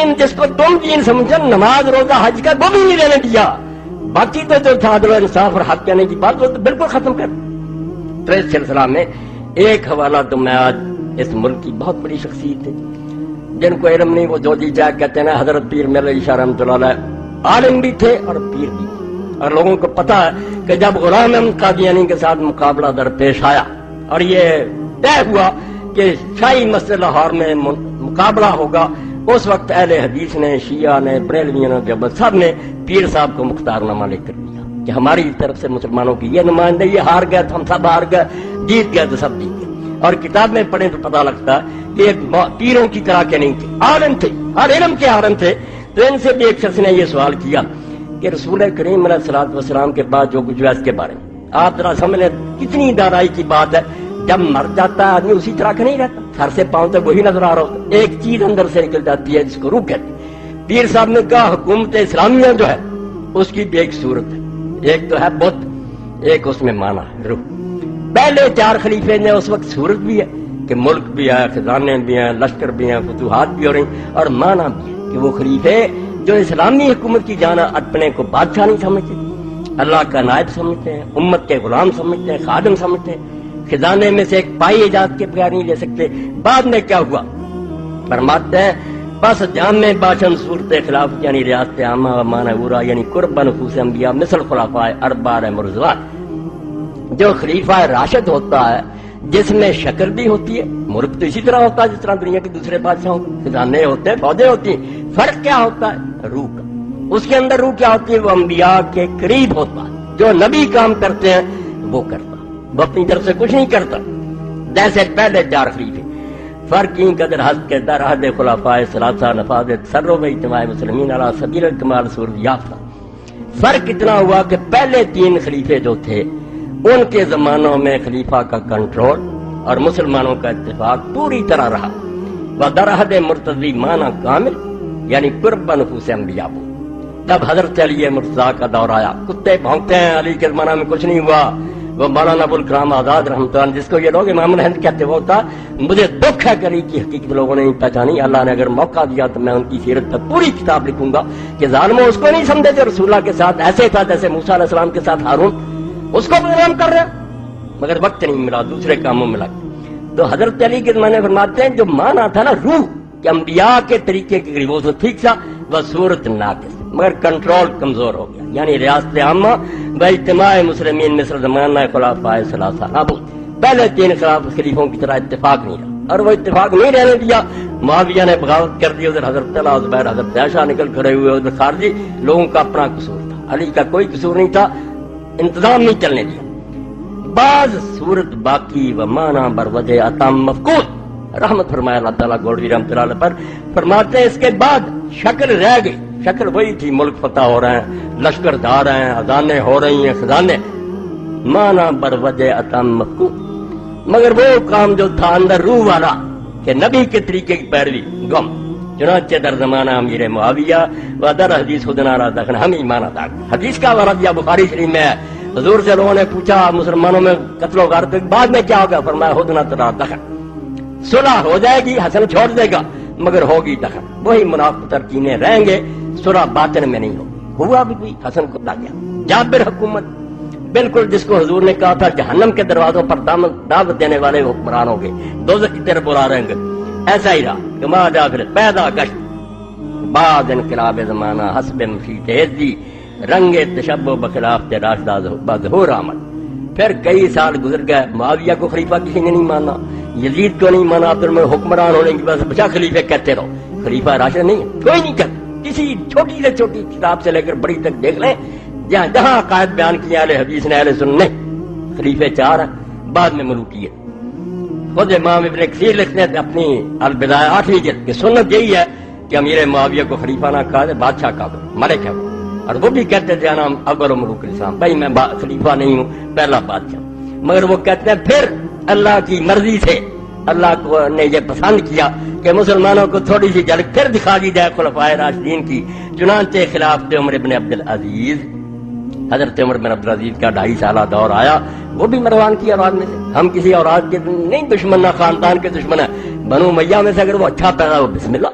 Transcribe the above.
دین جس کو تم دین سمجھو، نماز روزہ حج کا وہ بھی نہیں دینے دیا، باقی تو جو تھا عدل و انصاف اور حق کہنے کی بات وہ تو بالکل ختم کر۔ تو اس سلسلہ میں ایک حوالہ تو میں آج اس ملک کی بہت بڑی شخصیت ہے جن کو علم نہیں، وہ جو جی چاہ کہتے ہیں نا، حضرت پیر میر علی شاہ رحمۃ اللہ علیہ عالم بھی تھے اور پیر بھی تھے، اور لوگوں کو پتا ہے کہ جب غلام احمد قادیانی کے ساتھ مقابلہ درپیش آیا اور یہ طے ہوا کہ شاہی مسجد لاہور میں مقابلہ ہوگا، اس وقت اہل حدیث نے، شیعہ نے، بریلویوں نے، دیوبند سب نے پیر صاحب کو مختار نامہ لے کر دیا کہ ہماری طرف سے مسلمانوں کی یہ نمائندے، یہ ہار گئے تو ہم سب ہار گئے، جیت گئے تو سب جیت گئے۔ اور کتاب میں پڑھیں تو پتہ لگتا ہے کہ ایک پیروں کی طرح کے نہیں تھے، عالم تھے، ہر علم کے عالم تھے۔ تو ان سے بھی ایک شخص نے یہ سوال کیا کہ رسول کریم علیہ الصلوۃ والسلام کے بعد جو کچھ ہوا اس کے بارے میں آپ ذرا سمجھ لیں کتنی دانائی کی بات ہے۔ جب مر جاتا ہے آدمی اسی طرح کا نہیں رہتا، سر سے پاؤں تک وہی نظر آ رہا ہوتا، ایک چیز اندر سے نکل جاتی ہے جس کو روح کہتے ہیں۔ پیر صاحب نے کہا حکومت اسلامیہ جو ہے اس کی بھی ایک صورت ہے، ایک تو ہے بت، ایک اس میں معنی ہے روح۔ پہلے 4 خلیفے نے اس وقت صورت بھی ہے کہ ملک بھی ہے، خزانے بھی ہیں، لشکر بھی ہیں، فتوحات بھی ہو رہی، اور معنی بھی ہے کہ وہ خلیفے جو اسلامی حکومت کی جانا اپنے کو بادشاہ نہیں سمجھتے، اللہ کا نائب سمجھتے ہیں، امت کے غلام سمجھتے ہیں، خادم سمجھتے ہیں، خزانے میں سے ایک پائی ایجاد کے بغیر نہیں لے سکتے۔ بعد میں کیا ہوا فرماتے ہیں بس جامع باشن صورت خلاف یعنی ریاست عامہ و معنی اورا یعنی قرب نفوس انبیاء مثل خلفاء اربار مرزوان، جو خلیفہ راشد ہوتا ہے جس میں شکل بھی ہوتی ہے، ملک تو اسی طرح ہوتا ہے جس طرح دنیا کے دوسرے بادشاہوں کے خزانے ہوتے ہیں، فوجیں ہوتی ہیں، فرق کیا ہوتا ہے روح کا، اس کے اندر روح کیا ہوتی ہے، وہ انبیاء کے قریب ہوتا ہے، جو نبی کام کرتے ہیں وہ کرتا، وہ اپنی طرف سے کچھ نہیں کرتا۔ جیسے پہلے 4 خلیفے فرق کی قدر حد کے در حد خلفاء ثلاثہ نفاذ سرو و اجتماع مسلمین علی سبیل الکمال صورت یافتہ۔ فرق اتنا ہوا کہ پہلے 3 خلیفے جو تھے ان کے زمانوں میں خلیفہ کا کنٹرول اور مسلمانوں کا اتفاق پوری طرح رہا، و در حد مرتضی معنی کامل یعنی قرب نفوس انبیاء۔ جب حضرت علی مرتضیٰ کا دور آیا، کتے بھونکتے ہیں، علی کے زمانہ میں کچھ نہیں ہوا، وہ مولانا ابوالکلام آزاد رحمۃ اللہ جس کو یہ لوگ امام الہند کہتے وہ تھا، مجھے دکھ ہے کہ علی کی حقیقت لوگوں نے نہیں پہچانی، اللہ نے اگر موقع دیا تو میں ان کی سیرت پر پوری کتاب لکھوں گا کہ ظالموں اس کو نہیں سمجھے تھے رسول اللہ کے ساتھ ایسے تھا جیسے موسیٰ علیہ السلام کے ساتھ ہارون، اس کو بدنام کر رہے مگر وقت نہیں ملا، دوسرے کاموں میں لگ۔ تو حضرت علی کے زمانے فرماتے ہیں جو معنی تھا نا روح کہ انبیاء کے طریقے کے قریب وہ ٹھیک تھا، وہ صورت ناقص مگر کنٹرول کمزور ہو گیا، یعنی ریاست عامہ و اجتماع مسلمین مصر زمانہ خلفاء ثلاثہ ابو پہلے 3 خلیفوں کی طرح اتفاق نہیں رہا، اور وہ اتفاق نہیں رہنے دیا۔ معاویہ نے بغاوت کر دی، ادھر حضرت طلحہ زبیر حضرت عائشہ نکل کھڑے ہوئے، ادھر خارجی لوگوں کا اپنا قصور تھا، علی کا کوئی قصور نہیں تھا، انتظام نہیں چلنے دیا۔ بعض صورت باقی و معنی بر وجہ اتم مفقود، رحمت فرمایا اللہ تعالیٰ گولوی رحمۃ اللہ علیہ پر، فرماتے ہیں اس کے بعد شکل رہ گئی، شکل وہی تھی، ملک فتح ہو رہے ہیں، لشکر دھار ہیں، اذانیں ہو رہی ہیں، خزانے، معنی بر وجہ اتم مفقود، مگر وہ کام جو تھا اندر روح والا کہ نبی کے طریقے کی پیروی گم۔ چنانچہ در زمانہ امیر معاویہ و در حدیث خدنا را دخن ہم ایمان ادا۔ حدیث کا حوالہ دیا بخاری شریف میں ہے، حضور سے لوگوں نے پوچھا مسلمانوں میں قتل و غارت بعد میں کیا ہوگا، فرمایا خدنا ترا دخن، صلح ہو جائے گی، حسن چھوڑ دے گا مگر ہوگی دخن، وہی منافق ترکینے رہیں گے، صلح باطن میں نہیں ہوگی۔ ہوا بھی کوئی حسن کو لا گیا، جابر حکومت بالکل جس کو حضور نے کہا تھا جہنم کے دروازوں پر دعوت دینے والے حکمران ہوں گے، دوزخ کی طرف بلا رہیں گے، ایسا ہی رہا کہ ما جابر پیدا گشت بعد انقلاب زمانہ حسب مفید عزی رنگ تشبہ بخلاف راشدہ بظہور آمد۔ پھر کئی سال گزر گئے، معاویہ کو خلیفہ کسی نے نہیں مانا، یزید کو نہیں مانا، عبد الملک حکمران ہونے کی بس بچا خلیفے کہتے رہو، خلیفہ راشد نہیں ہے، کوئی نہیں کرتا۔ کسی چھوٹی سے چھوٹی کتاب سے لے کر بڑی تک دیکھ لیں، جہاں جہاں عقائد بیان کیے اہل حدیث نے، اہل سنت نے، خلیفے 4 ہیں، بعد میں ملوکیت۔ خود امام ابن کثیر لکھتے ہیں اپنی البدایہ 8ویں جلد کہ سنت یہی ہے کہ امیر معاویہ کو خلیفہ نہ کہا جائے، بادشاہ کہا کرو، ملک ہے وہ، اور وہ بھی کہتے تھے نام اول ملوک الاسلام، بھائی میں خلیفہ نہیں ہوں، پہلا بادشاہ، مگر وہ کہتے ہیں پھر اللہ کی مرضی سے اللہ کو نے یہ پسند کیا کہ مسلمانوں کو تھوڑی سی جھلک پھر دکھا دی جائے خلفائے راشدین کی، چنانچہ خلافت عمر بن عبد العزیز، حضرت عمر بن عبد العزیز کا 2.5 سالہ دور آیا، وہ بھی مروان کی اولاد میں سے، ہم کسی اولاد کے نہیں دشمن، نہ خاندان کے دشمن ہیں، بنو امیہ میں سے اگر وہ اچھا پیدا ہو بسم اللہ۔